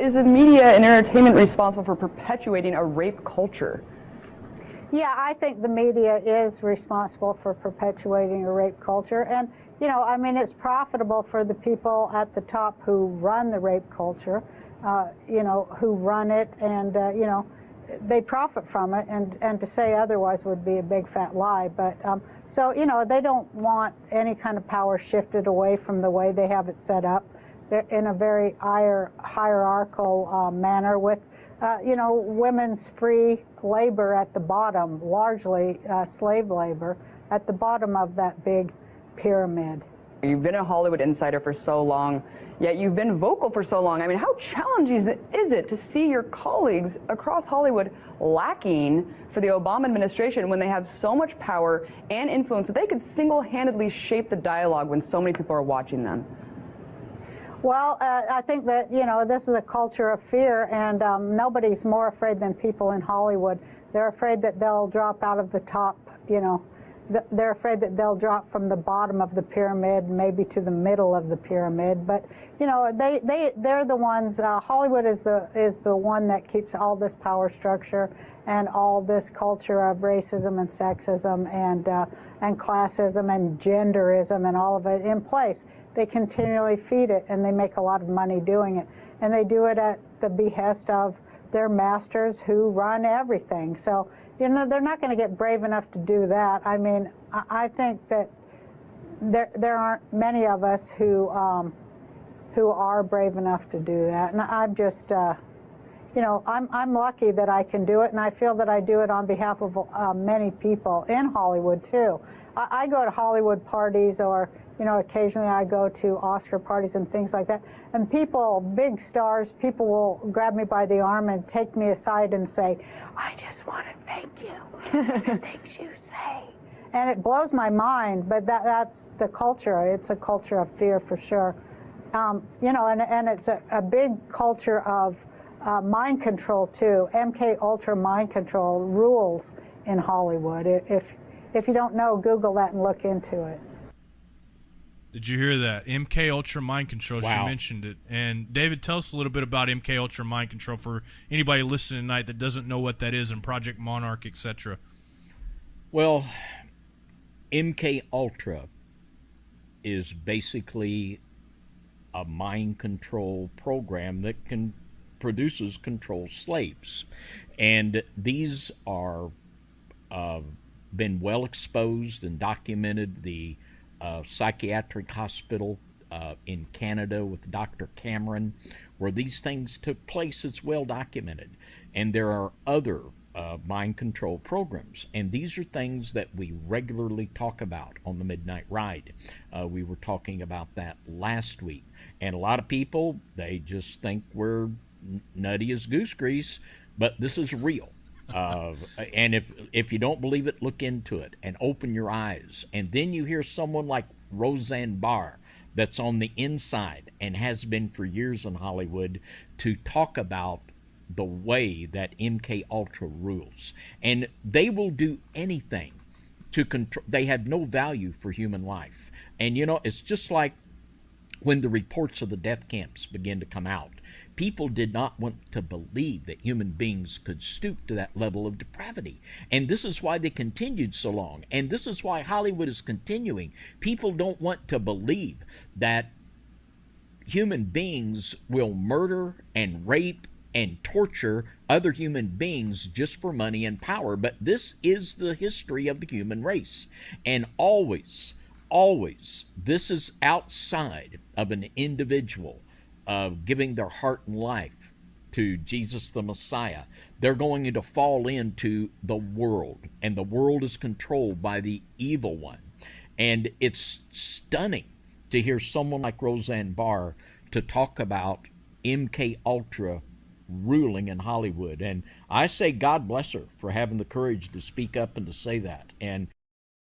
Is the media and entertainment responsible for perpetuating a rape culture? Yeah, I think the media is responsible for perpetuating a rape culture. And, you know, I mean, it's profitable for the people at the top who run the rape culture, you know, who run it, and, you know, they profit from it, and to say otherwise would be a big fat lie. But so, you know, they don't want any kind of power shifted away from the way they have it set up. They're in a very hierarchical manner with, you know, women's free labor at the bottom, largely slave labor, at the bottom of that big pyramid. You've been a Hollywood insider for so long, yet you've been vocal for so long. I mean, how challenging is it to see your colleagues across Hollywood lacking for the Obama administration when they have so much power and influence that they could single-handedly shape the dialogue when so many people are watching them? Well, I think that, you know, this is a culture of fear, and nobody's more afraid than people in Hollywood. They're afraid that they'll drop out of the top, you know. They're afraid that they'll drop from the bottom of the pyramid, maybe to the middle of the pyramid. But, you know, they're the ones, Hollywood is the one that keeps all this power structure and all this culture of racism and sexism and classism and genderism and all of it in place. They continually feed it, and they make a lot of money doing it. And they do it at the behest of their masters who run everything. So, you know, they're not going to get brave enough to do that. I mean, I think that there aren't many of us who are brave enough to do that. And I'm just, you know, I'm lucky that I can do it, and I feel that I do it on behalf of many people in Hollywood too. I go to Hollywood parties, or, you know, occasionally I go to Oscar parties and things like that. And people, big stars, people will grab me by the arm and take me aside and say, "I just want to thank you for the things you say." And it blows my mind, but that's the culture. It's a culture of fear for sure. You know, and it's a big culture of mind control too. MK Ultra mind control rules in Hollywood. If you don't know, Google that and look into it. Did you hear that? MK Ultra Mind Control. Wow. She mentioned it. And David, tell us a little bit about MK Ultra Mind Control for anybody listening tonight that doesn't know what that is, and Project Monarch, etc. Well, MK Ultra is basically a mind control program that produces control slaves, and these are been well exposed and documented. The psychiatric hospital in Canada with Dr. Cameron, where these things took place, it's well documented. And there are other mind control programs, and these are things that we regularly talk about on the Midnight Ride. We were talking about that last week, and a lot of people, they just think we're nutty as goose grease, but this is real. And if you don't believe it, look into it and open your eyes. And then you hear someone like Roseanne Barr, that's on the inside and has been for years in Hollywood, to talk about the way that MK Ultra rules. And they will do anything to control. They have no value for human life. And, you know, it's just like when the reports of the death camps began to come out. People did not want to believe that human beings could stoop to that level of depravity. And this is why they continued so long. And this is why Hollywood is continuing. People don't want to believe that human beings will murder and rape and torture other human beings just for money and power. But this is the history of the human race. And always, this is outside of an individual giving their heart and life to Jesus the Messiah. They're going to fall into the world, and the world is controlled by the evil one. And it's stunning to hear someone like Roseanne Barr to talk about MK Ultra ruling in Hollywood. And I say God bless her for having the courage to speak up and to say that. And